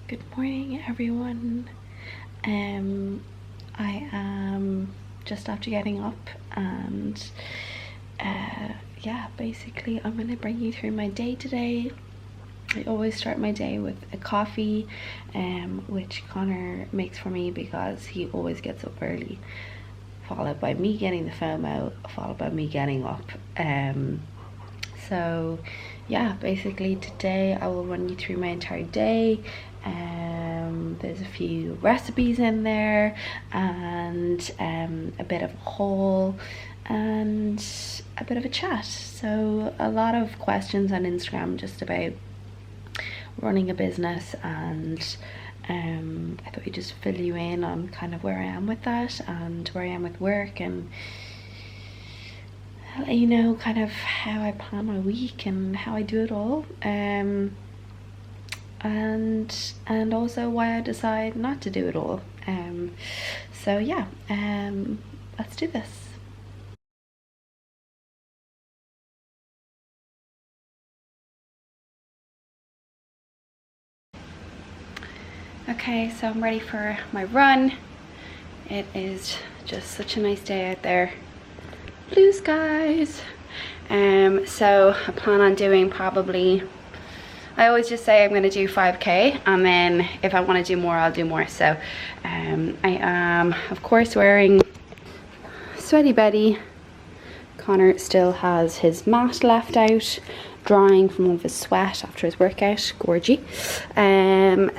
Good morning, everyone. I am just after getting up, and yeah, basically I'm gonna bring you through my day today. I always start my day with a coffee, which Connor makes for me because he always gets up early, followed by me getting the foam out, followed by me getting up. So yeah, basically today I will run you through my entire day. There's a few recipes in there, and a bit of a haul and a bit of a chat. So a lot of questions on Instagram just about running a business, and I thought I'd just fill you in on kind of where I am with that and where I am with work, and let you know kind of how I plan my week and how I do it all, and also why I decide not to do it all. So yeah, let's do this. Okay, so I'm ready for my run. It is just such a nice day out there. Blue skies. So I plan on doing probably, I always just say I'm going to do 5k, and then if I want to do more, I'll do more. So I am of course wearing Sweaty Betty. Connor still has his mat left out, drying from all of his sweat after his workout. Gorgy.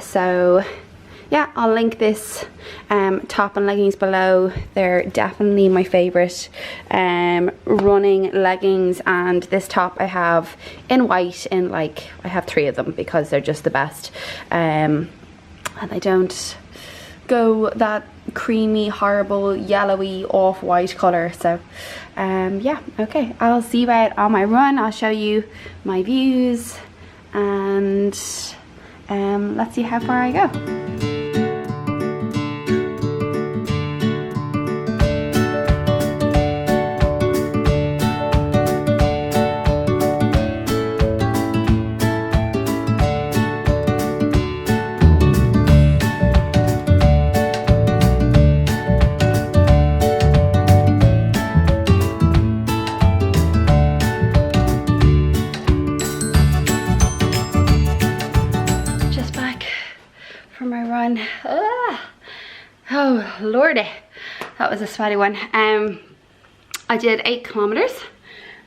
So yeah, I'll link this top and leggings below. They're definitely my favorite running leggings, and this top I have in white, in like, I have 3 of them because they're just the best, and I don't go that creamy, horrible, yellowy, off-white color. So yeah, okay, I'll see you out on my run. I'll show you my views, and let's see how far I go. Oh lordy, that was a sweaty one. I did 8 kilometers.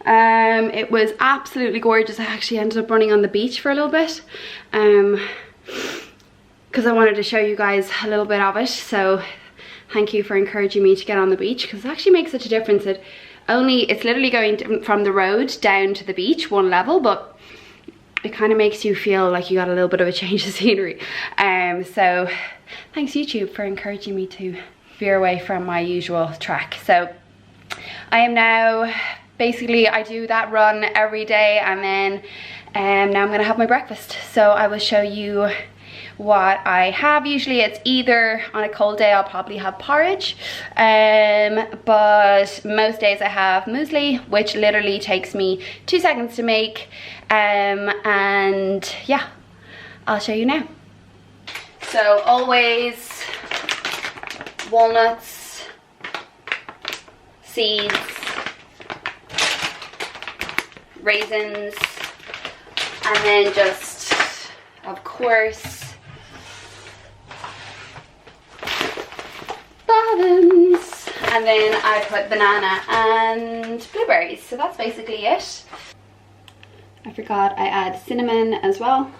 It was absolutely gorgeous. I actually ended up running on the beach for a little bit, because I wanted to show you guys a little bit of it. So thank you for encouraging me to get on the beach, because it actually makes such a difference. It's literally going from the road down to the beach, one level, but it kind of makes you feel like you got a little bit of a change of scenery. So thanks YouTube for encouraging me to veer away from my usual track. So I am now, basically I do that run every day, and then now I'm gonna have my breakfast. So I will show you what I have. Usually it's either, on a cold day I'll probably have porridge, but most days I have muesli, which literally takes me 2 seconds to make, and yeah, I'll show you now. So always walnuts, seeds, raisins, and then just, of course, bottoms, and then I put banana and blueberries. So that's basically it. I forgot I add cinnamon as well.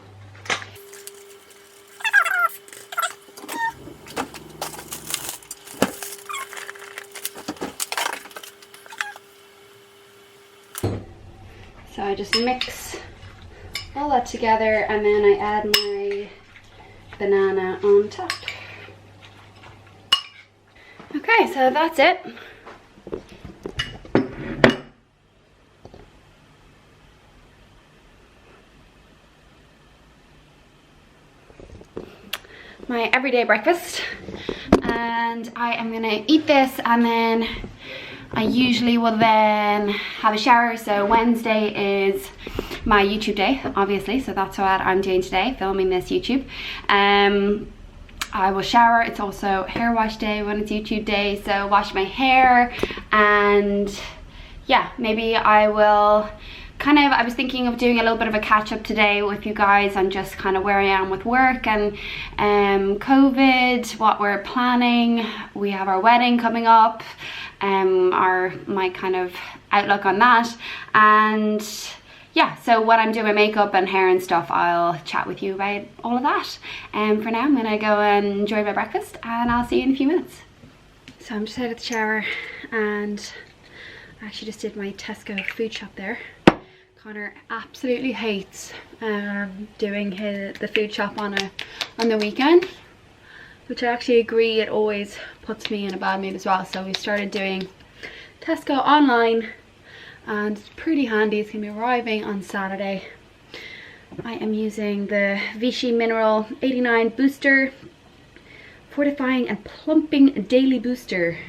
So I just mix all that together, and then I add my banana on top. Okay, so that's it. My everyday breakfast, and I am gonna eat this, and then I usually will then have a shower. So Wednesday is my YouTube day, obviously, so that's what I'm doing today, filming this YouTube. I will shower. It's also hair wash day when it's YouTube day, so wash my hair, and yeah, maybe I will I was thinking of doing a little bit of a catch up today with you guys on just kind of where I am with work and COVID, what we're planning. We have our wedding coming up, my kind of outlook on that, and yeah, so when I'm doing my makeup and hair and stuff, I'll chat with you about all of that. For now, I'm gonna go and enjoy my breakfast, and I'll see you in a few minutes. So I'm just out of the shower, and I actually just did my Tesco food shop there. Connor absolutely hates doing the food shop on the weekend, which I actually agree, it always puts me in a bad mood as well. So we started doing Tesco online, and it's pretty handy. It's gonna be arriving on Saturday. I am using the Vichy Mineral 89 Booster Fortifying and Plumping Daily Booster.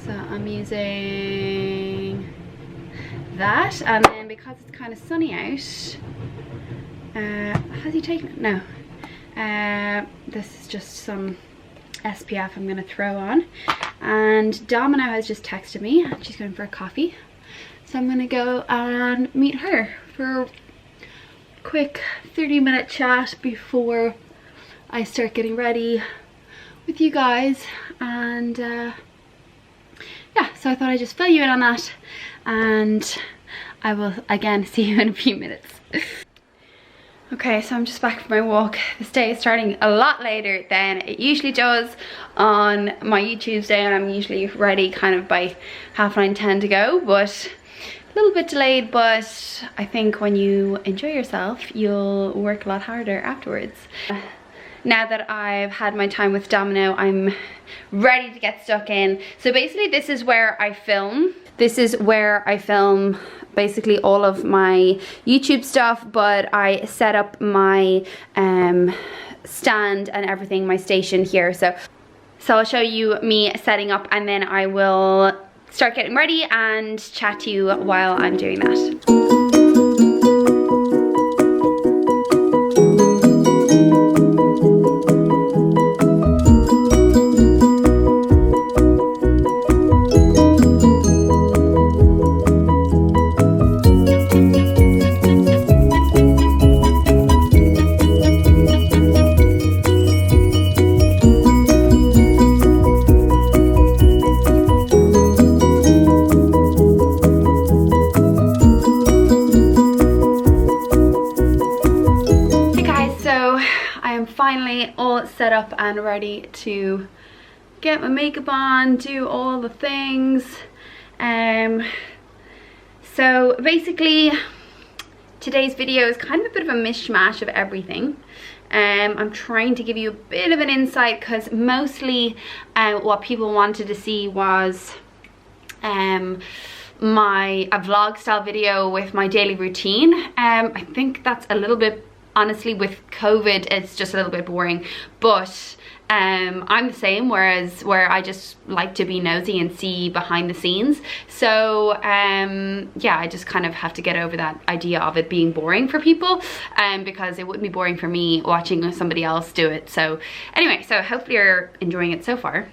So I'm using that, and then because it's kind of sunny out, has he taken it? No. This is just some SPF I'm gonna throw on, and Domino has just texted me. She's going for a coffee, so I'm gonna go and meet her for a quick 30-minute chat before I start getting ready with you guys. And yeah, so I thought I'd just fill you in on that, and I will again see you in a few minutes. Okay, so I'm just back from my walk. This day is starting a lot later than it usually does on my YouTube day, and I'm usually ready kind of by 9:30, 10 to go, but a little bit delayed. But I think when you enjoy yourself, you'll work a lot harder afterwards. Now that I've had my time with Domino, I'm ready to get stuck in. So basically this is where I film. This is where I film basically all of my YouTube stuff, but I set up my stand and everything, my station here. So I'll show you me setting up, and then I will start getting ready and chat to you while I'm doing that. Finally all set up and ready to get my makeup on, do all the things. So basically today's video is kind of a bit of a mishmash of everything. I'm trying to give you a bit of an insight, because mostly what people wanted to see was a vlog style video with my daily routine. I think that's a little bit, honestly, with COVID, it's just a little bit boring, but I'm the same, where I just like to be nosy and see behind the scenes. So yeah, I just kind of have to get over that idea of it being boring for people, because it wouldn't be boring for me watching somebody else do it. So anyway, so hopefully you're enjoying it so far.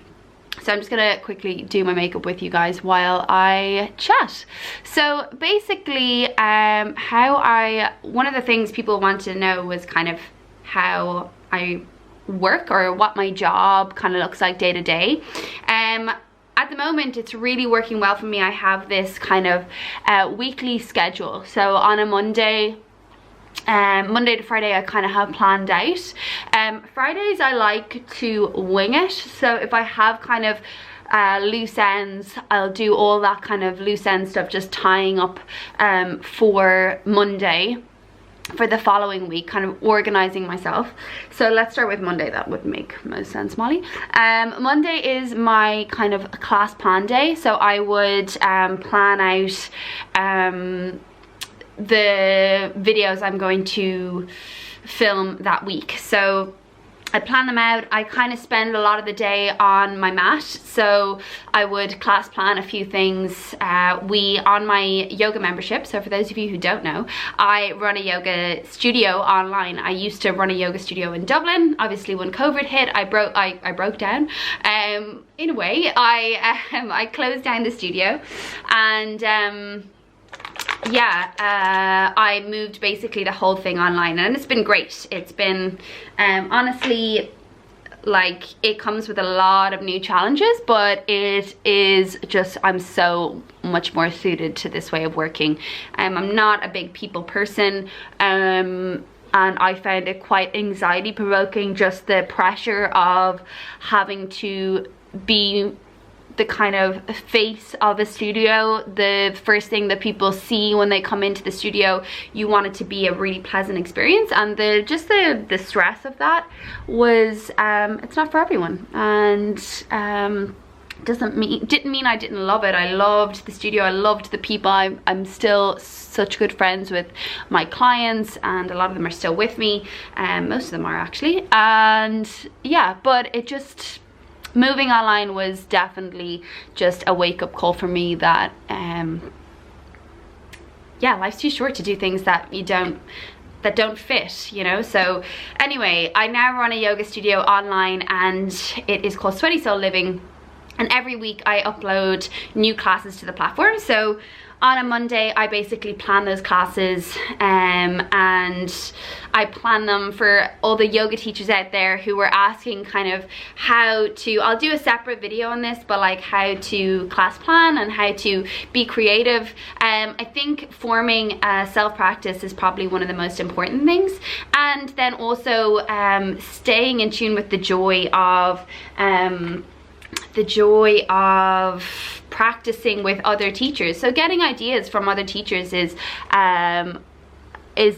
So I'm just gonna quickly do my makeup with you guys while I chat. So basically, one of the things people wanted to know was kind of how I work, or what my job kind of looks like day to day. At the moment, it's really working well for me. I have this kind of weekly schedule. So on a Monday to Friday, I kind of have planned out. Fridays I like to wing it, so if I have kind of loose ends, I'll do all that kind of loose end stuff, just tying up for Monday for the following week, kind of organizing myself. So let's start with Monday. That would make most sense, Molly. Monday is my kind of class plan day, so I would plan out the videos I'm going to film that week. So I plan them out. I kind of spend a lot of the day on my mat, so I would class plan a few things. On my yoga membership, so for those of you who don't know, I run a yoga studio online. I used to run a yoga studio in Dublin. Obviously when COVID hit, I broke down. In a way, I closed down the studio, and I moved basically the whole thing online, and it's been great. It's been honestly, like, it comes with a lot of new challenges, but it is just, I'm so much more suited to this way of working. I'm not a big people person, and I found it quite anxiety provoking, just the pressure of having to be the kind of face of a studio. The first thing that people see when they come into the studio, you want it to be a really pleasant experience, and the stress of that was it's not for everyone, and didn't mean I didn't love it. I loved the studio, I loved the people. I'm still such good friends with my clients, and a lot of them are still with me, most of them are actually, and yeah, but it just, moving online was definitely just a wake-up call for me that life's too short to do things that don't fit, you know. So anyway, I now run a yoga studio online, and it is called Sweaty Soul Living, and every week I upload new classes to the platform. So on a Monday, I basically plan those classes, and I plan them for all the yoga teachers out there who were asking kind of how to, I'll do a separate video on this, but like how to class plan and how to be creative. I think forming a self-practice is probably one of the most important things, and then also staying in tune with the joy of practicing with other teachers. So getting ideas from other teachers is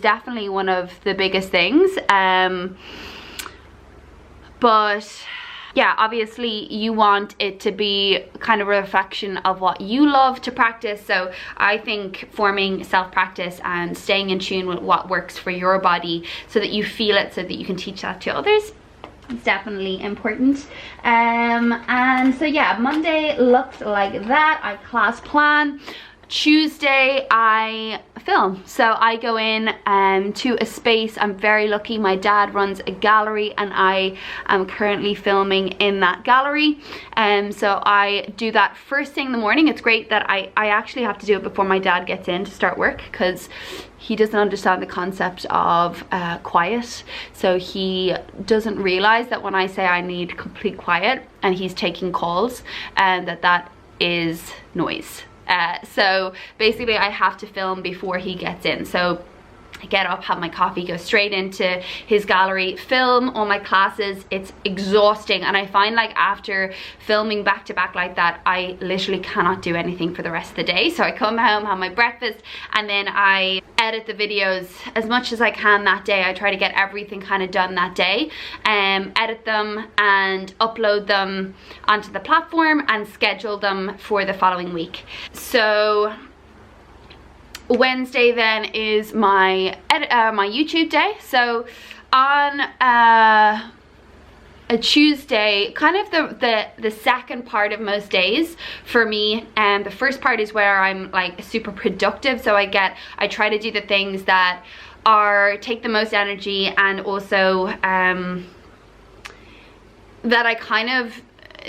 definitely one of the biggest things, but yeah, obviously you want it to be kind of a reflection of what you love to practice. So I think forming self-practice and staying in tune with what works for your body so that you feel it, so that you can teach that to others, it's definitely important. And so yeah, Monday looked like that. I class plan. Tuesday I film. So I go in to a space. I'm very lucky, my dad runs a gallery, and I am currently filming in that gallery, so I do that first thing in the morning. It's great that I actually have to do it before my dad gets in to start work, because he doesn't understand the concept of quiet. So he doesn't realize that when I say I need complete quiet and he's taking calls, and that is noise. So basically I have to film before he gets in. So I get up, have my coffee, go straight into his gallery, film all my classes. It's exhausting, and I find like after filming back to back like that, I literally cannot do anything for the rest of the day. So I come home, have my breakfast, and then I edit the videos as much as I can that day. I try to get everything kind of done that day, edit them and upload them onto the platform and schedule them for the following week. So Wednesday then is my YouTube day. So on a Tuesday, kind of the second part of most days for me, and the first part is where I'm like super productive. So I try to do the things that take the most energy, and also that I kind of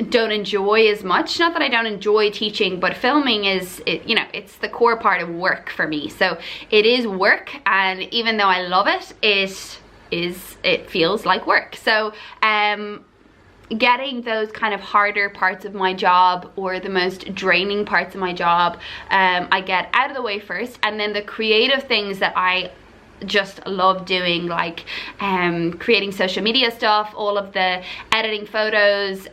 don't enjoy as much. Not that I don't enjoy teaching, but filming is, you know, it's the core part of work for me. So it is work, and even though I love it, it feels like work. So getting those kind of harder parts of my job, or the most draining parts of my job, I get out of the way first, and then the creative things that I just love doing, like creating social media stuff, all of the editing photos,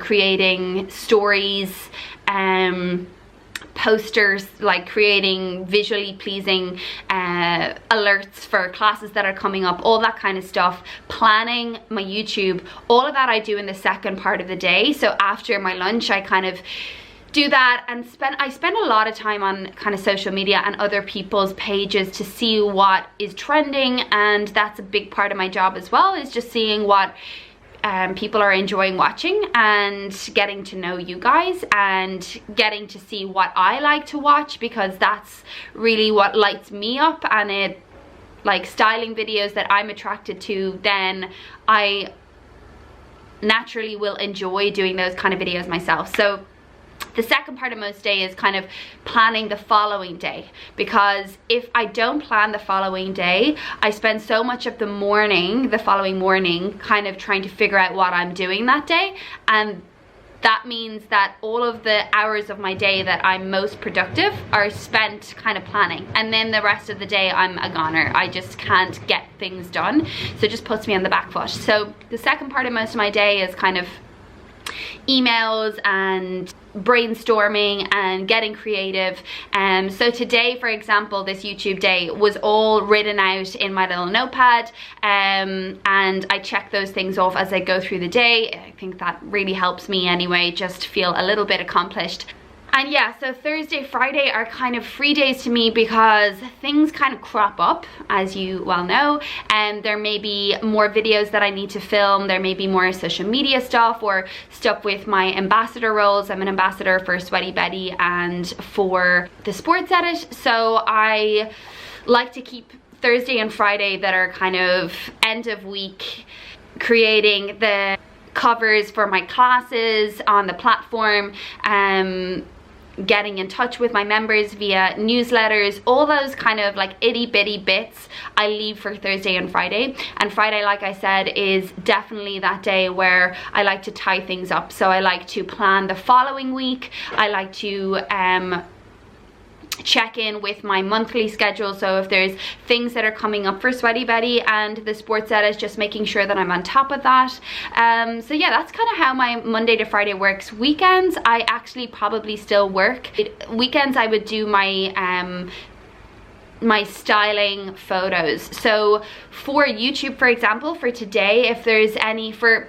creating stories, posters, like creating visually pleasing alerts for classes that are coming up, all that kind of stuff, planning my YouTube, all of that I do in the second part of the day. So after my lunch, I kind of do that, and I spend a lot of time on kind of social media and other people's pages to see what is trending, and that's a big part of my job as well, is just seeing what people are enjoying watching and getting to know you guys and getting to see what I like to watch, because that's really what lights me up, and it like styling videos that I'm attracted to, then I naturally will enjoy doing those kind of videos myself. So the second part of most day is kind of planning the following day, because if I don't plan the following day, I spend so much of the following morning kind of trying to figure out what I'm doing that day, and that means that all of the hours of my day that I'm most productive are spent kind of planning, and then the rest of the day I'm a goner. I just can't get things done, so it just puts me on the back foot. So the second part of most of my day is kind of emails and brainstorming and getting creative. So today, for example, this YouTube day was all written out in my little notepad, and I check those things off as I go through the day. I think that really helps me anyway, just feel a little bit accomplished. And yeah, so Thursday, Friday are kind of free days to me, because things kind of crop up, as you well know, and there may be more videos that I need to film, there may be more social media stuff or stuff with my ambassador roles. I'm an ambassador for Sweaty Betty and for the Sports Edit, so I like to keep Thursday and Friday that are kind of end of week, creating the covers for my classes on the platform, getting in touch with my members via newsletters, all those kind of like itty bitty bits I leave for Thursday and Friday. And Friday, like I said, is definitely that day where I like to tie things up. So I like to plan the following week. I like to check in with my monthly schedule, so if there's things that are coming up for Sweaty Betty and the Sports Edit, just making sure that I'm on top of that. So yeah, that's kind of how my Monday to Friday works. Weekends, I actually probably still work. Weekends I would do my my styling photos. So for YouTube, for example, for today, if there's any, for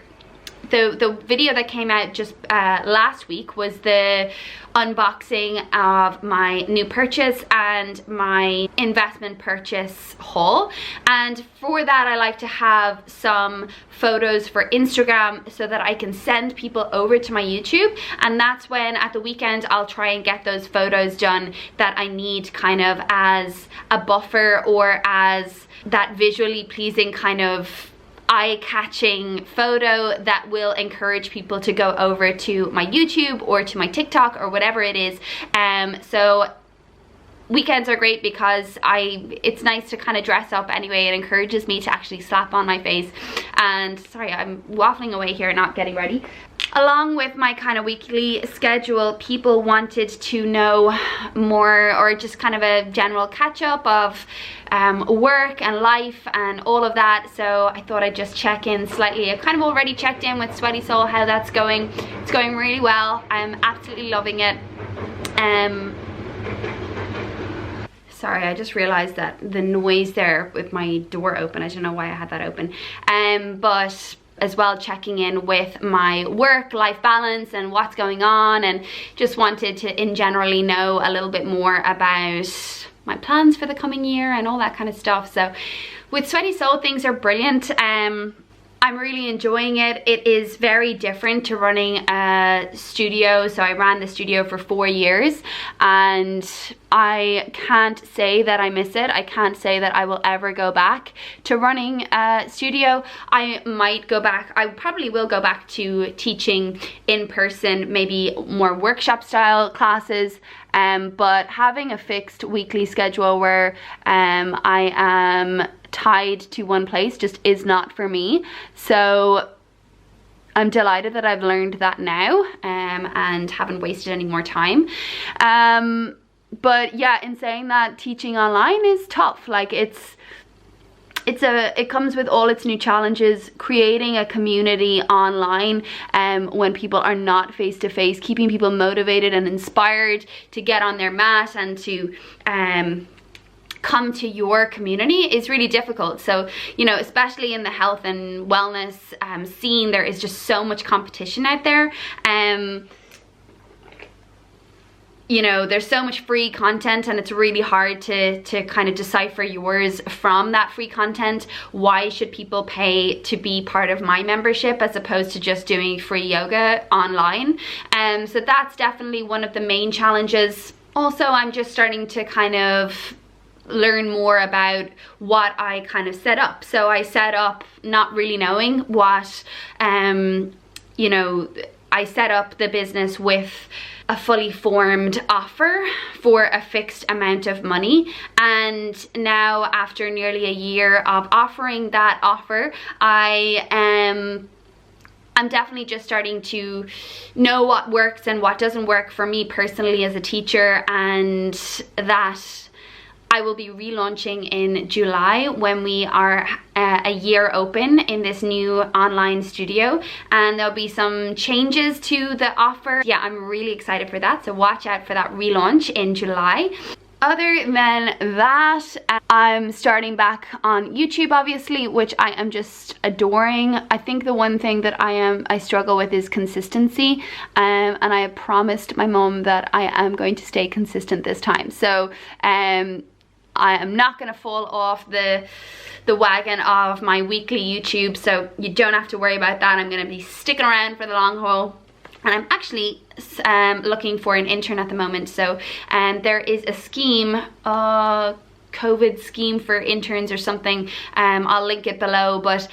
the video that came out just last week was the unboxing of my new purchase and my investment purchase haul, and for that I like to have some photos for Instagram so that I can send people over to my YouTube, and that's when at the weekend I'll try and get those photos done that I need kind of as a buffer or as that visually pleasing kind of eye-catching photo that will encourage people to go over to my YouTube or to my TikTok or whatever it is. So weekends are great because it's nice to kind of dress up anyway. It encourages me to actually slap on my face. And sorry, I'm waffling away here, not getting ready. Along with my kind of weekly schedule, people wanted to know more, or just kind of a general catch-up of work and life and all of that. So I thought I'd just check in slightly. I've kind of already checked in with Sweaty Soul, how that's going. It's going really well. I'm absolutely loving it. Sorry, I just realized that the noise there with my door open, I don't know why I had that open. But as well, checking in with my work-life balance and what's going on, and just wanted to in generally know a little bit more about my plans for the coming year and all that kind of stuff. So with Sweaty Soul, things are brilliant. I'm really enjoying it. It is very different to running a studio. So I ran the studio for 4 years, and I can't say that I miss it. I can't say that I will ever go back to running a studio. I might go back, I probably will go back to teaching in person, maybe more workshop style classes, but having a fixed weekly schedule where I am tied to one place just is not for me. So I'm delighted that I've learned that now, and haven't wasted any more time. But yeah, in saying that, teaching online is tough. Like it comes with all its new challenges. Creating a community online when people are not face to face, keeping people motivated and inspired to get on their mat and to come to your community is really difficult. So, you know, especially in the health and wellness you know, there's so much free content and it's really hard to kind of decipher yours from that free content. Why should people pay to be part of my membership as opposed to just doing free yoga online? So that's definitely one of the main challenges. Also, I'm just starting to kind of learn more about what I kind of set up. So I set up not really knowing what, you know, I set up the business with a fully formed offer for a fixed amount of money, and now after nearly a year of offering that offer, I'm definitely just starting to know what works and what doesn't work for me personally as a teacher, and that I will be relaunching in July when we are a year open in this new online studio, and there'll be some changes to the offer. Yeah, I'm really excited for that, so watch out for that relaunch in July. Other than that, I'm starting back on YouTube, obviously, which I am just adoring. I think the one thing that I struggle with is consistency, and I have promised my mom that I am going to stay consistent this time. So I am not going to fall off the wagon of my weekly YouTube, so you don't have to worry about that. I'm going to be sticking around for the long haul. And I'm actually looking for an intern at the moment. So there is a scheme, COVID scheme for interns or something. I'll link it below, but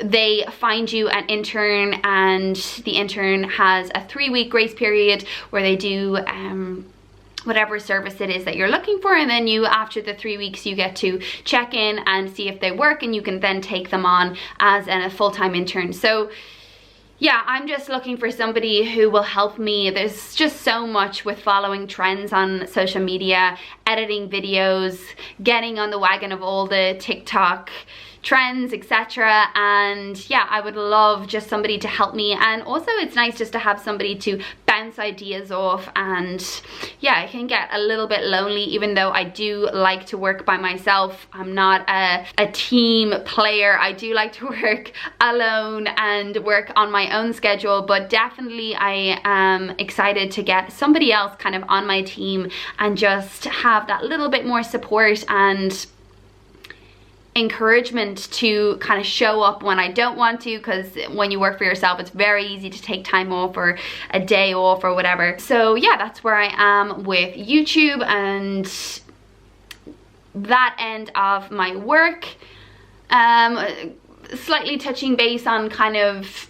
they find you an intern, and the intern has a 3-week grace period where they do whatever service it is that you're looking for, and then you, after the 3 weeks, you get to check in and see if they work, and you can then take them on as a full-time intern. So yeah, I'm just looking for somebody who will help me. There's just so much with following trends on social media, editing videos, getting on the wagon of all the TikTok trends, etc. And yeah, I would love just somebody to help me, and also it's nice just to have somebody to bounce ideas off. And yeah, it can get a little bit lonely, even though I do like to work by myself. I'm not a team player. I do like to work alone and work on my own schedule, but definitely I am excited to get somebody else kind of on my team and just have that little bit more support and encouragement to kind of show up when I don't want to, because when you work for yourself, it's very easy to take time off or a day off or whatever. So yeah, that's where I am with YouTube and that end of my work. Slightly touching base on kind of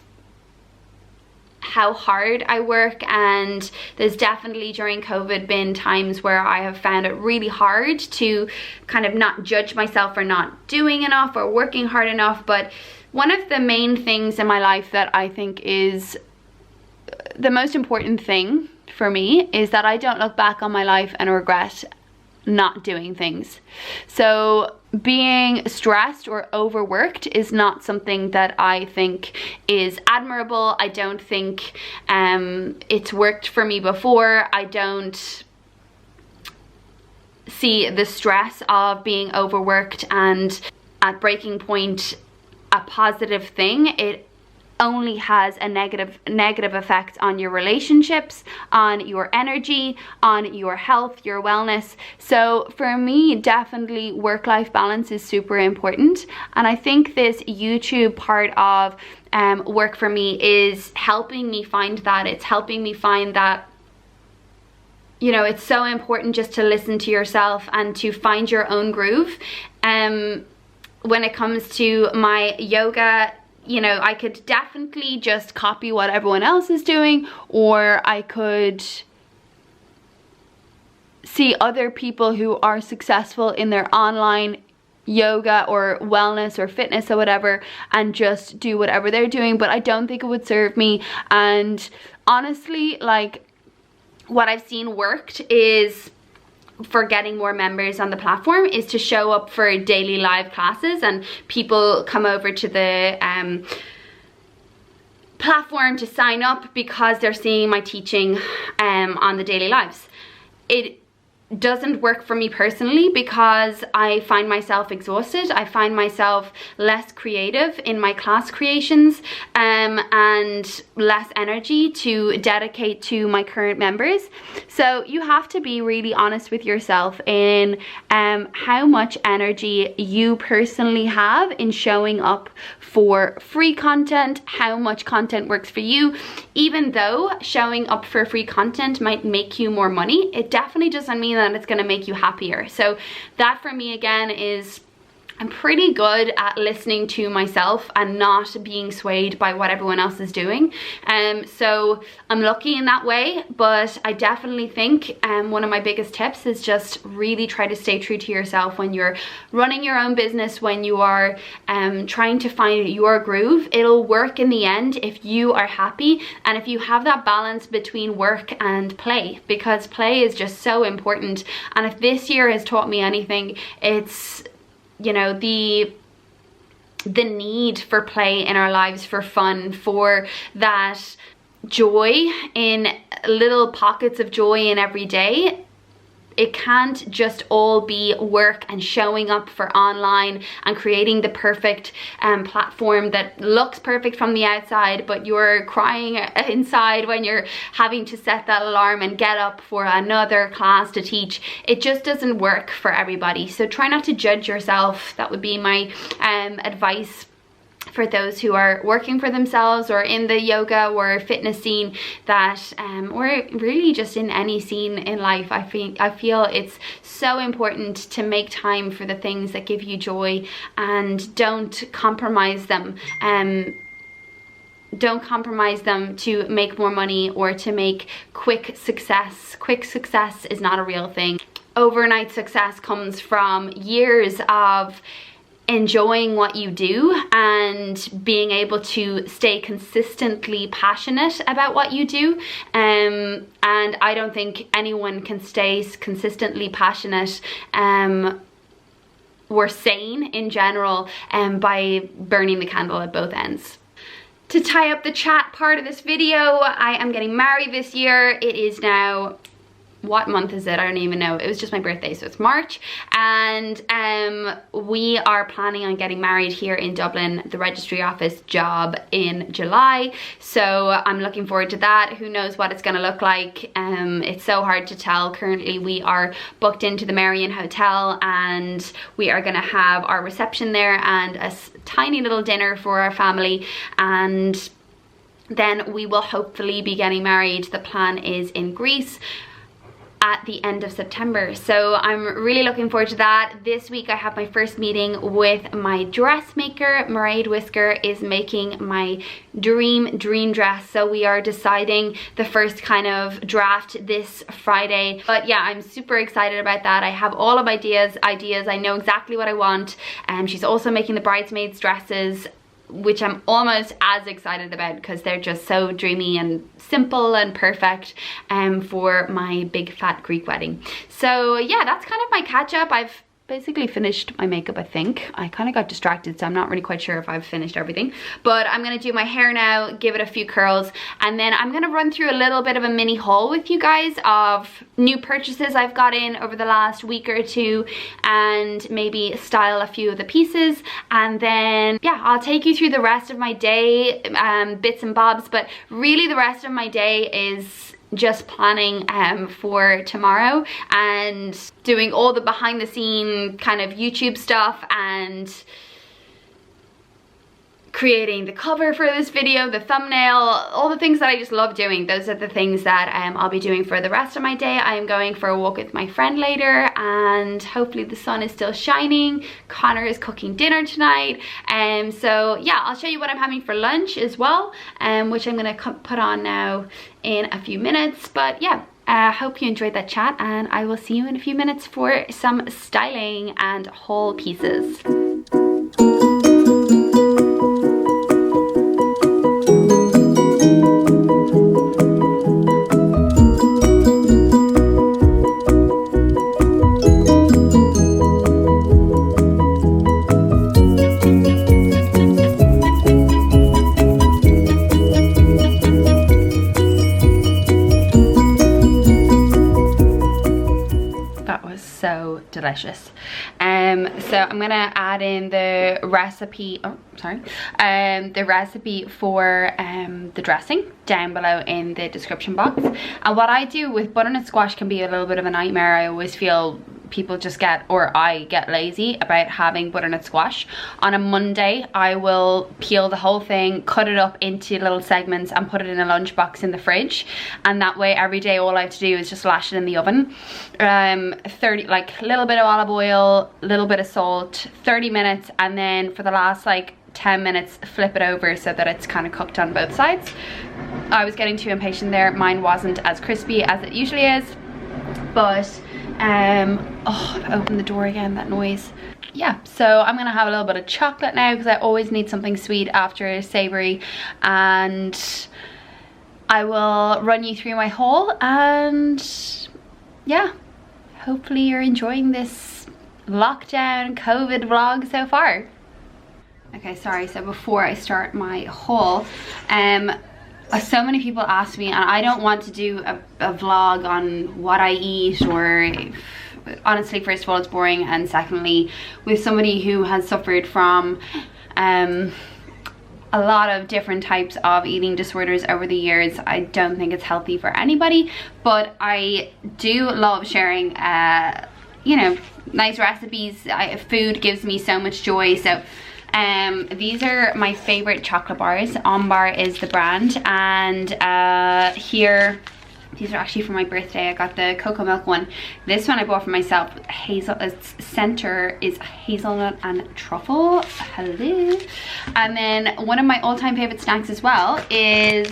how hard I work, and there's definitely during COVID been times where I have found it really hard to kind of not judge myself for not doing enough or working hard enough. But one of the main things in my life that I think is the most important thing for me is that I don't look back on my life and regret not doing things. So being stressed or overworked is not something that I think is admirable. I don't think it's worked for me before. I don't see the stress of being overworked and at breaking point a positive thing. It only has a negative effect on your relationships, on your energy, on your health, your wellness. So for me, definitely work-life balance is super important, and I think this YouTube part of work for me is helping me find that. It's helping me find that, you know, it's so important just to listen to yourself and to find your own groove. When it comes to my yoga, you know, I could definitely just copy what everyone else is doing, or I could see other people who are successful in their online yoga or wellness or fitness or whatever and just do whatever they're doing, but I don't think it would serve me. And honestly, like, what I've seen worked is, for getting more members on the platform, is to show up for daily live classes, and people come over to the platform to sign up because they're seeing my teaching on the daily lives. It doesn't work for me personally because I find myself exhausted. I find myself less creative in my class creations and less energy to dedicate to my current members. So you have to be really honest with yourself in how much energy you personally have in showing up for free content, how much content works for you. Even though showing up for free content might make you more money, it definitely doesn't mean that it's going to make you happier. So that for me again is, I'm pretty good at listening to myself and not being swayed by what everyone else is doing. So I'm lucky in that way, but I definitely think one of my biggest tips is just really try to stay true to yourself when you're running your own business, when you are trying to find your groove. It'll work in the end if you are happy and if you have that balance between work and play, because play is just so important. And if this year has taught me anything, it's, you know, the need for play in our lives, for fun, for that joy, in little pockets of joy in every day. It can't just all be work and showing up for online and creating the perfect platform that looks perfect from the outside, but you're crying inside when you're having to set that alarm and get up for another class to teach. It just doesn't work for everybody. So try not to judge yourself. That would be my advice for those who are working for themselves or in the yoga or fitness scene, that or really just in any scene in life. I feel it's so important to make time for the things that give you joy, and don't compromise them. Don't compromise them to make more money or to make quick success. Quick success is not a real thing. Overnight success comes from years of enjoying what you do and being able to stay consistently passionate about what you do, and I don't think anyone can stay consistently passionate or sane in general by burning the candle at both ends. To tie up the chat part of this video, I am getting married this year. It is now, what month is it? I don't even know. It was just my birthday, so it's March, and we are planning on getting married here in Dublin, the registry office job in July. So I'm looking forward to that. Who knows what it's going to look like? It's so hard to tell. Currently we are booked into the Marion Hotel, and we are going to have our reception there and a tiny little dinner for our family, and then we will hopefully be getting married. The plan is in Greece at the end of September. So I'm really looking forward to that. This week I have my first meeting with my dressmaker. Mairead Whisker is making my dream dress. So we are deciding the first kind of draft this Friday. But yeah, I'm super excited about that. I have all of ideas. I know exactly what I want. And she's also making the bridesmaids dresses, which I'm almost as excited about because they're just so dreamy and simple and perfect for my big fat Greek wedding. So yeah, that's kind of my catch up. I've basically finished my makeup, I think. I kind of got distracted, so I'm not really quite sure if I've finished everything. But I'm going to do my hair now, give it a few curls, and then I'm going to run through a little bit of a mini haul with you guys of new purchases I've got in over the last week or two, and maybe style a few of the pieces. And then, yeah, I'll take you through the rest of my day, bits and bobs, but really the rest of my day is just planning for tomorrow and doing all the behind the scene kind of YouTube stuff and creating the cover for this video, the thumbnail, all the things that I just love doing. Those are the things that I'll be doing for the rest of my day. I am going for a walk with my friend later, and hopefully the sun is still shining. Connor is cooking dinner tonight, so yeah, I'll show you what I'm having for lunch as well, which I'm gonna put on now in a few minutes. But yeah, I hope you enjoyed that chat, and I will see you in a few minutes for some styling and haul pieces. so delicious. So I'm gonna add in the recipe, the recipe for the dressing down below in the description box. And what I do with butternut squash can be a little bit of a nightmare. I always feel people just get, or I get lazy about having butternut squash. On a Monday, I will peel the whole thing, cut it up into little segments and put it in a lunchbox in the fridge. And that way every day all I have to do is just lash it in the oven. 30, like a little bit of olive oil, a little bit of salt, 30 minutes. And then for the last like 10 minutes, flip it over so that it's kind of cooked on both sides. I was getting too impatient there. Mine wasn't as crispy as it usually is, but oh, I've opened the door again, that noise. Yeah, so I'm gonna have a little bit of chocolate now because I always need something sweet after savory, and I will run you through my haul. And yeah, hopefully you're enjoying this lockdown COVID vlog so far. Okay, sorry, so before I start my haul, so many people ask me, and I don't want to do a vlog on what I eat, or honestly, first of all, it's boring, and secondly, with somebody who has suffered from a lot of different types of eating disorders over the years, I don't think it's healthy for anybody. But I do love sharing you know, nice recipes. Food gives me so much joy. So these are my favorite chocolate bars. Bar is the brand, and here, these are actually for my birthday. I got the cocoa milk one. This one I bought for myself. Its center is hazelnut and truffle. Hello. And then one of my all-time favorite snacks as well is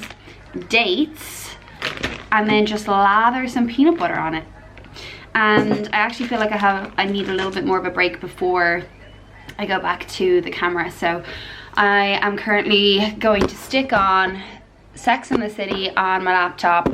dates, and then just lather some peanut butter on it. And I actually feel like I need a little bit more of a break before I go back to the camera. So I am currently going to stick on Sex and the City on my laptop,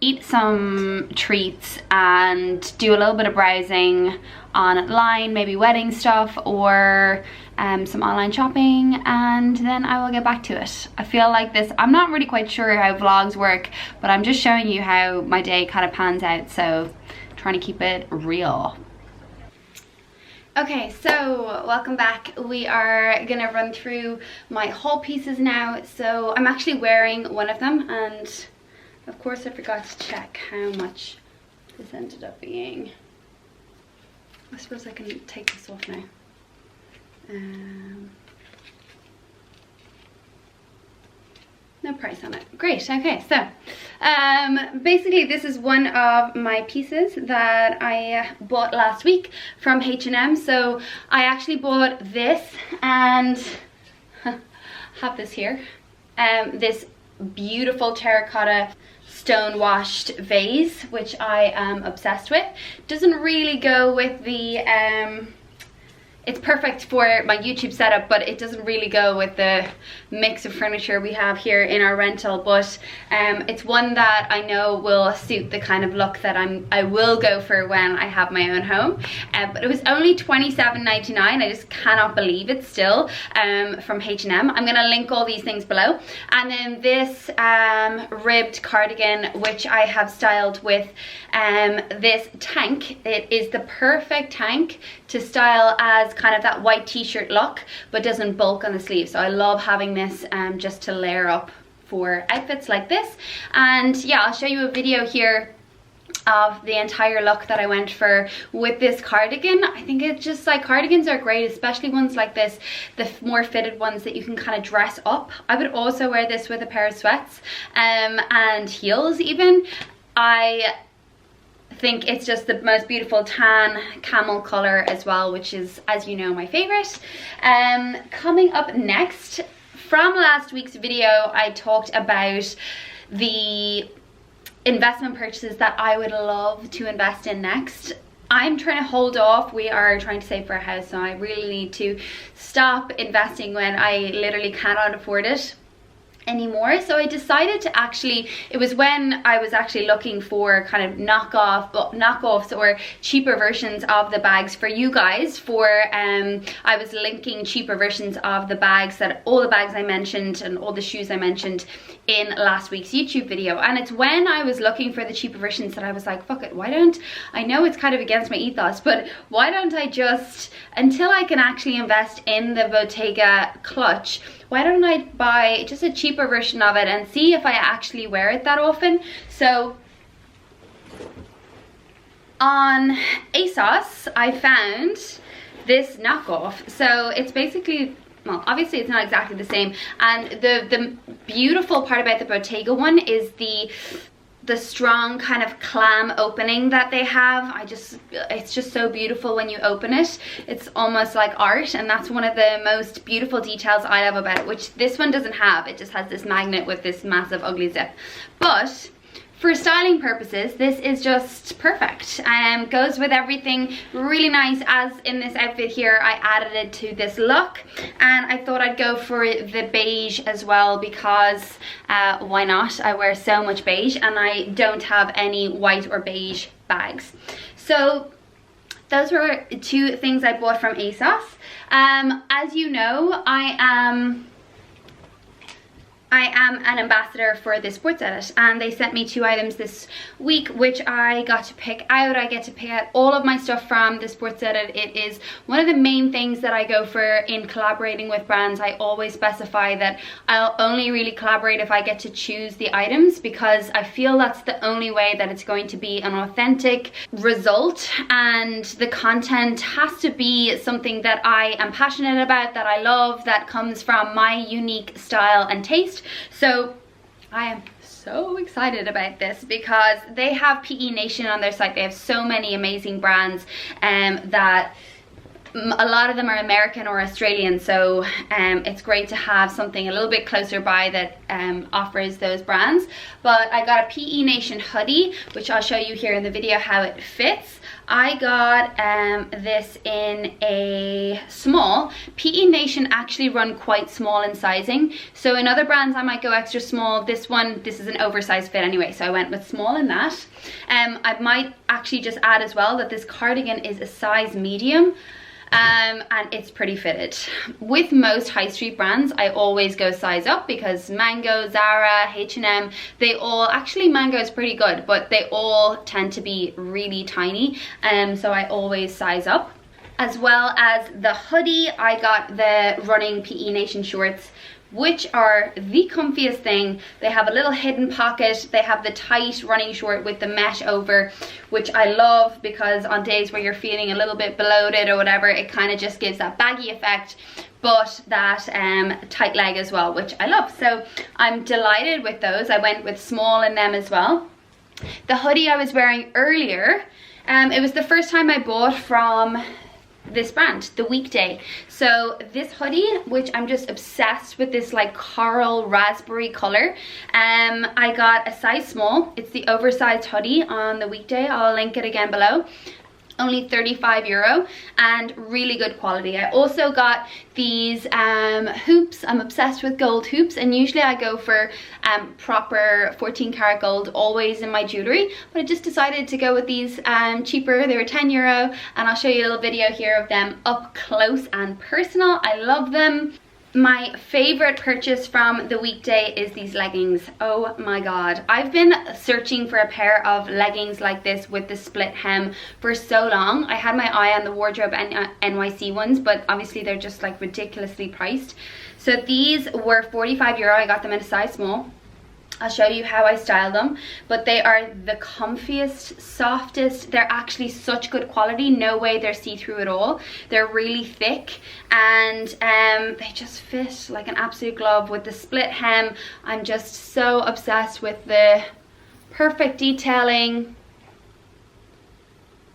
eat some treats, and do a little bit of browsing online, maybe wedding stuff or some online shopping, and then I will get back to it. I feel like this, I'm not really quite sure how vlogs work, but I'm just showing you how my day kind of pans out, so trying to keep it real. Okay, so welcome back. We are gonna run through my haul pieces now. So I'm actually wearing one of them, and of course I forgot to check how much this ended up being. I suppose I can take this off now. No price on it. Great. Okay, so basically this is one of my pieces that I bought last week from H&M. So I actually bought this, and have this here, this beautiful terracotta stone washed vase, which I am obsessed with. Doesn't really go with the it's perfect for my YouTube setup, but it doesn't really go with the mix of furniture we have here in our rental. But it's one that I know will suit the kind of look that I will go for when I have my own home. But it was only $27.99. I just cannot believe it still, from H&M. I'm gonna link all these things below. And then this ribbed cardigan, which I have styled with this tank. It is the perfect tank to style as kind of that white t-shirt look, but doesn't bulk on the sleeve. So I love having this just to layer up for outfits like this. And yeah, I'll show you a video here of the entire look that I went for with this cardigan. I think it's just like, cardigans are great, especially ones like this, the more fitted ones that you can kind of dress up. I would also wear this with a pair of sweats and heels even. I think it's just the most beautiful tan camel color as well, which is, as you know, my favorite. Coming up next, from last week's video, I talked about the investment purchases that I would love to invest in next. I'm trying to hold off. We are trying to save for a house, so I really need to stop investing when I literally cannot afford it. anymore. So I decided to actually, it was when I was actually looking for kind of knockoffs or cheaper versions of the bags for you guys, for I was linking cheaper versions of the bags, that all the bags I mentioned and all the shoes I mentioned in last week's YouTube video. And it's when I was looking for the cheaper versions that I was like, fuck it, why don't, I know it's kind of against my ethos, but why don't I just, until I can actually invest in the Bottega clutch, why don't I buy just a cheaper version of it and see if I actually wear it that often. So on ASOS I found this knockoff. So it's basically, well, obviously it's not exactly the same, and the beautiful part about the Bottega one is the strong kind of clam opening that they have. It's just so beautiful when you open it. It's almost like art, and that's one of the most beautiful details I love about it, which this one doesn't have. It just has this magnet with this massive ugly zip. But for styling purposes, this is just perfect. Goes with everything, really nice. As in this outfit here, I added it to this look, and I thought I'd go for the beige as well, because why not? I wear so much beige and I don't have any white or beige bags. So those were two things I bought from ASOS. As you know, I am an ambassador for the Sports Edit, and they sent me 2 items this week which I got to pick out. I get to pick out all of my stuff from the Sports Edit. It is one of the main things that I go for in collaborating with brands. I always specify that I'll only really collaborate if I get to choose the items, because I feel that's the only way that it's going to be an authentic result, and the content has to be something that I am passionate about, that I love, that comes from my unique style and taste. So I am so excited about this, because they have PE Nation on their site. They have so many amazing brands that a lot of them are American or Australian, so it's great to have something a little bit closer by that offers those brands. But I got a PE Nation hoodie, which I'll show you here in the video how it fits. I got this in a small. PE Nation actually run quite small in sizing, so in other brands I might go extra small. This is an oversized fit anyway, so I went with small in that. I might actually just add as well that this cardigan is a size medium. And it's pretty fitted. With most high street brands, I always go size up, because Mango, Zara, H&M, they all, actually Mango is pretty good, but they all tend to be really tiny, so I always size up. As well as the hoodie, I got the running PE Nation shorts, which are the comfiest thing. They have a little hidden pocket. They have the tight running short with the mesh over, which I love, because on days where you're feeling a little bit bloated or whatever, it kind of just gives that baggy effect, but that tight leg as well, which I love. So I'm delighted with those. I went with small in them as well. The hoodie I was wearing earlier, it was the first time I bought from this brand, The Weekday. So this hoodie, which I'm just obsessed with, this like coral raspberry color, I got a size small. It's the oversized hoodie on The Weekday. I'll link it again below. Only €35 and really good quality. I also got these hoops. I'm obsessed with gold hoops, and usually I go for proper 14 karat gold always in my jewelry, but I just decided to go with these cheaper. They were €10, and I'll show you a little video here of them up close and personal. I love them. My favorite purchase from The Weekday is these leggings. Oh my god, I've been searching for a pair of leggings like this with the split hem for so long. I had my eye on the Wardrobe NYC ones, but obviously they're just like ridiculously priced. So these were €45. I got them in a size small. I'll show you how I style them, but they are the comfiest, softest. They're actually such good quality. No way they're see-through at all. They're really thick, and they just fit like an absolute glove with the split hem. I'm just so obsessed with the perfect detailing.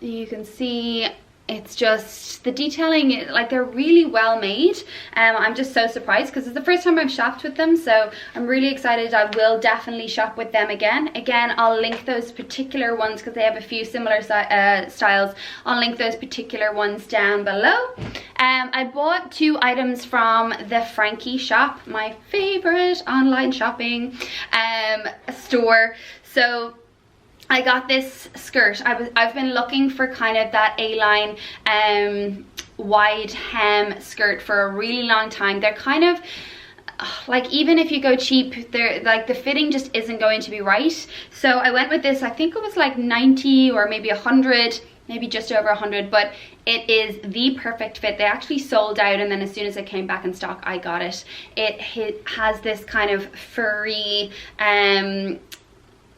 You can see it's just the detailing, like they're really well made. I'm just so surprised because it's the first time I've shopped with them, so I'm really excited. I will definitely shop with them again. I'll link those particular ones because they have a few similar styles. I'll link those particular ones down below. I bought 2 items from the Frankie shop, my favorite online shopping store. So I got this skirt. I've been looking for kind of that A-line wide hem skirt for a really long time. They're kind of like, even if you go cheap, they're like, the fitting just isn't going to be right. So I went with this. I think it was like 90 or maybe 100, maybe just over 100, but it is the perfect fit. They actually sold out, and then as soon as it came back in stock, I got it. It has this kind of furry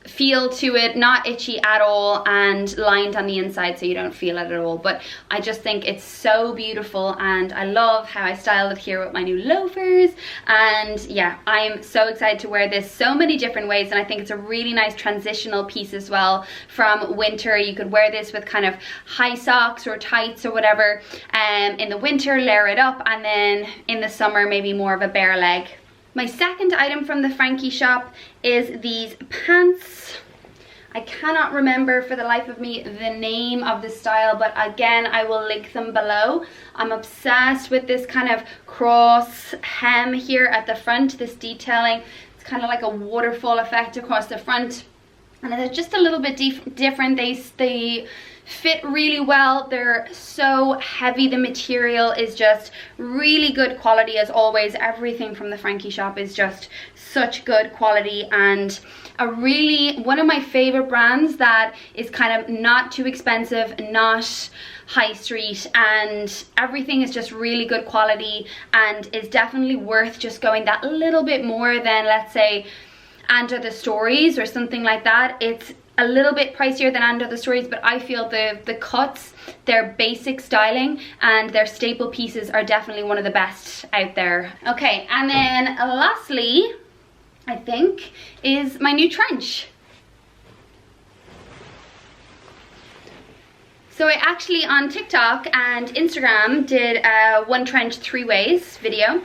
feel to it, not itchy at all, and lined on the inside so you don't feel it at all. But I just think it's so beautiful, and I love how I styled it here with my new loafers. And yeah, I'm so excited to wear this so many different ways, and I think it's a really nice transitional piece as well from winter. You could wear this with kind of high socks or tights or whatever in the winter, layer it up, and then in the summer maybe more of a bare leg. My second item from the Frankie shop is these pants. I cannot remember for the life of me the name of the style, but again, I will link them below. I'm obsessed with this kind of cross hem here at the front, this detailing. It's kind of like a waterfall effect across the front, and they're just a little bit different. They fit really well. They're so heavy. The material is just really good quality as always. Everything from the Frankie shop is just such good quality, and one of my favorite brands that is kind of not too expensive, not high street, and everything is just really good quality and is definitely worth just going that little bit more than, let's say, Under the Stories or something like that. It's a little bit pricier than Under the Stories, but I feel the cuts, their basic styling and their staple pieces are definitely one of the best out there. Okay, and then lastly, I think, is my new trench. So I actually on TikTok and Instagram did a one trench 3 ways video.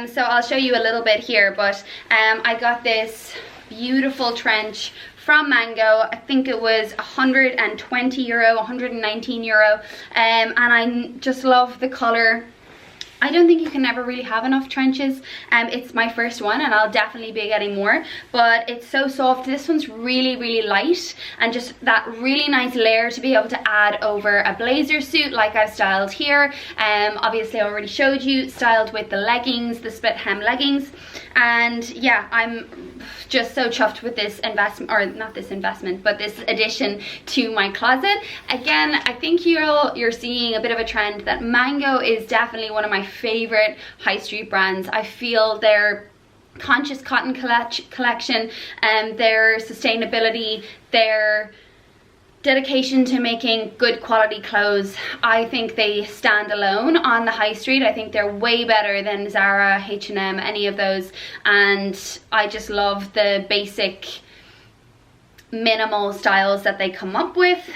So I'll show you a little bit here, but I got this beautiful trench from Mango. I think it was 120 euro, 119 euro, and I just love the color. I don't think you can ever really have enough trenches. It's my first one, and I'll definitely be getting more, but it's so soft. This one's really, really light, and just that really nice layer to be able to add over a blazer suit like I've styled here. Obviously I already showed you, styled with the leggings, the split hem leggings. And yeah, I'm just so chuffed with this investment, or not this investment, but this addition to my closet. Again, I think you're seeing a bit of a trend that Mango is definitely one of my favorite high street brands. I feel their conscious cotton collection and their sustainability, their dedication to making good quality clothes, I think they stand alone on the high street. I think they're way better than Zara, H&M, any of those, and I just love the basic minimal styles that they come up with.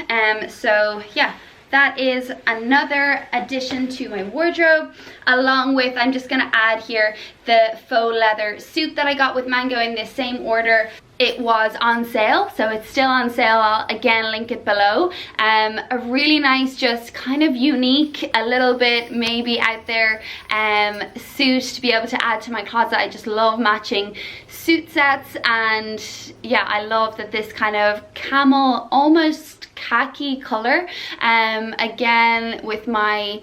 So yeah, that is another addition to my wardrobe, along with, I'm just gonna add here the faux leather suit that I got with Mango in this same order. It was on sale, so it's still on sale. I'll again link it below. A really nice, just kind of unique, a little bit maybe out there suit to be able to add to my closet. I just love matching suit sets, and yeah, I love that this kind of camel, almost khaki color, again with my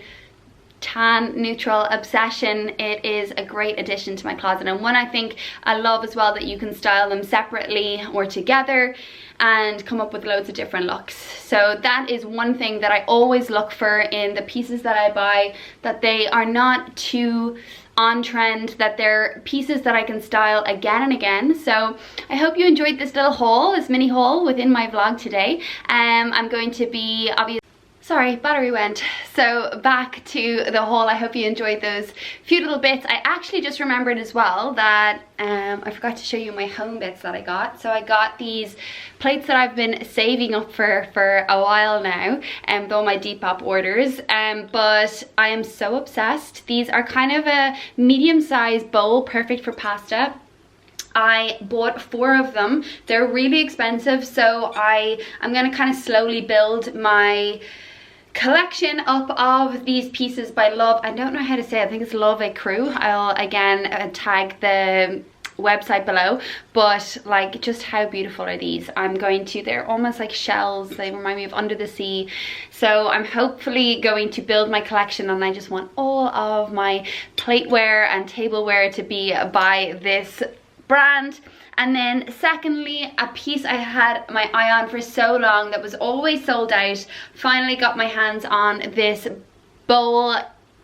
tan neutral obsession, it is a great addition to my closet, and one I think I love as well, that you can style them separately or together and come up with loads of different looks. So that is one thing that I always look for in the pieces that I buy, that they are not too on trend, that they're pieces that I can style again and again. So I hope you enjoyed this little haul, this mini haul within my vlog today. I'm going to be Sorry, battery went. So back to the haul. I hope you enjoyed those few little bits. I actually just remembered as well that I forgot to show you my home bits that I got. So I got these plates that I've been saving up for a while now, with all my Depop orders. But I am so obsessed. These are kind of a medium-sized bowl, perfect for pasta. I bought 4 of them. They're really expensive, so I'm gonna kind of slowly build my collection up of these pieces by Love. I don't know how to say it. I think it's LOVEECRU. I'll again tag the website below, but like, just how beautiful are these? They're almost like shells. They remind me of Under the Sea. So I'm hopefully going to build my collection, and I just want all of my plateware and tableware to be by this brand. And then secondly, a piece I had my eye on for so long that was always sold out, finally got my hands on this bowl.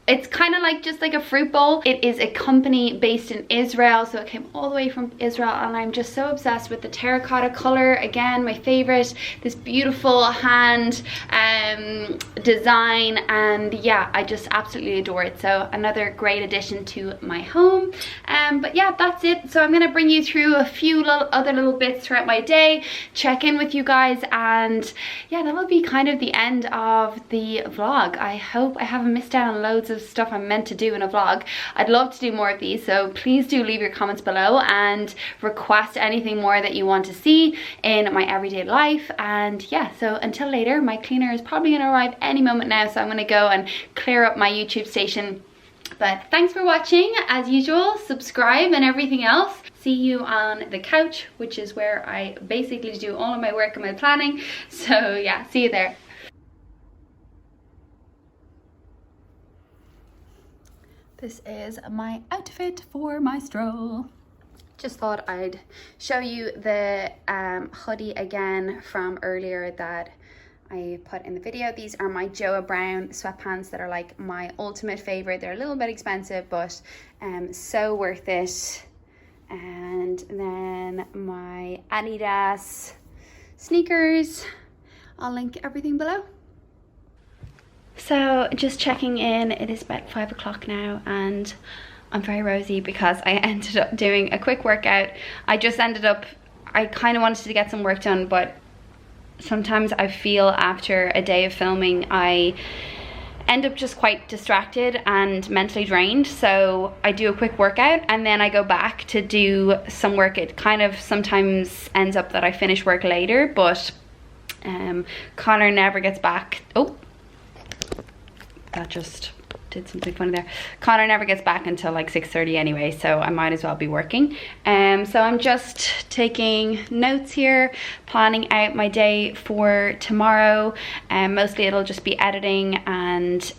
It's kind of like just like a fruit bowl. It is a company based in Israel, so it came all the way from Israel, and I'm just so obsessed with the terracotta color. Again, my favorite, this beautiful hand design, and yeah, I just absolutely adore it. So another great addition to my home. But yeah, that's it. So I'm gonna bring you through a few other little bits throughout my day, check in with you guys, and yeah, that'll be kind of the end of the vlog. I hope I haven't missed out on loads of stuff I'm meant to do in a vlog. I'd love to do more of these, so please do leave your comments below and request anything more that you want to see in my everyday life. And yeah, so until later, my cleaner is probably gonna arrive any moment now, so I'm gonna go and clear up my YouTube station. But thanks for watching. As usual, subscribe and everything else. See you on the couch, which is where I basically do all of my work and my planning. So yeah, see you there. This is my outfit for my stroll. Just thought I'd show you the hoodie again from earlier that I put in the video. These are my Joa Brown sweatpants that are like my ultimate favorite. They're a little bit expensive, but so worth it. And then my Adidas sneakers. I'll link everything below. So just checking in, it is about 5 o'clock now, and I'm very rosy because I ended up doing a quick workout. I kind of wanted to get some work done, but sometimes I feel after a day of filming I end up just quite distracted and mentally drained. So I do a quick workout and then I go back to do some work. It kind of sometimes ends up that I finish work later, but Connor never gets back. Oh, that just did something funny there. Connor never gets back until like 6:30 anyway, so I might as well be working. So I'm just taking notes here, planning out my day for tomorrow. Mostly it'll just be editing, and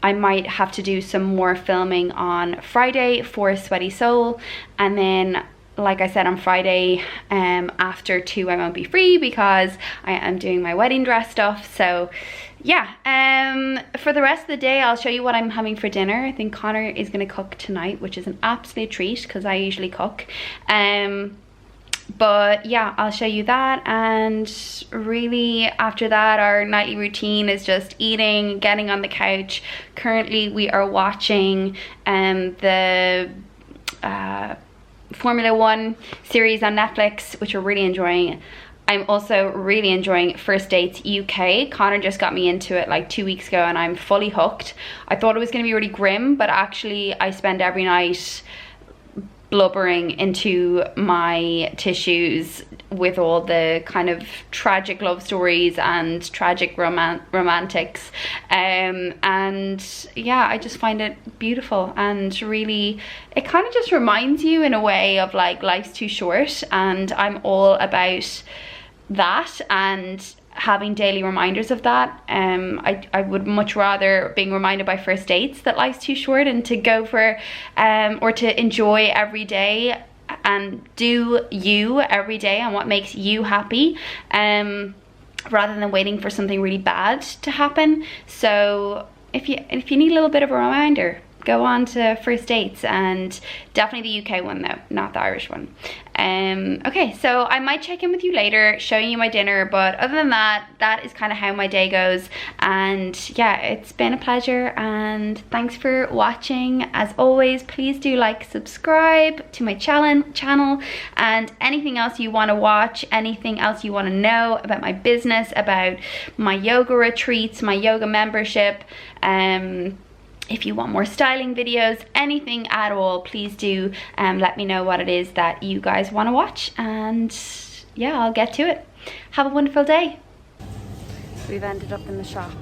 I might have to do some more filming on Friday for Sweaty Soul, and then like I said, on Friday after 2 I won't be free because I am doing my wedding dress stuff. So yeah, for the rest of the day I'll show you what I'm having for dinner. I think Connor is going to cook tonight, which is an absolute treat because I usually cook. But yeah, I'll show you that, and really after that our nightly routine is just eating, getting on the couch. Currently we are watching the Formula 1 series on Netflix, which we're really enjoying. I'm also really enjoying First Dates UK. Connor just got me into it like 2 weeks ago and I'm fully hooked. I thought it was going to be really grim, but actually I spend every night blubbering into my tissues with all the kind of tragic love stories and tragic romantics, and yeah, I just find it beautiful, and really it kind of just reminds you in a way of like life's too short, and I'm all about that and having daily reminders of that. I would much rather being reminded by first dates that life's too short and to go for or to enjoy every day and do you every day and what makes you happy, rather than waiting for something really bad to happen. So if you need a little bit of a reminder, go on to first dates, and definitely the UK one though, not the Irish one. Okay, so I might check in with you later showing you my dinner, but other than that, that is kind of how my day goes. And yeah, it's been a pleasure, and thanks for watching. As always, please do like, subscribe to my channel, and anything else you want to watch, anything else you want to know about my business, about my yoga retreats, my yoga membership, if you want more styling videos, anything at all, please do let me know what it is that you guys want to watch, and yeah, I'll get to it. Have a wonderful day. We've ended up in the shop.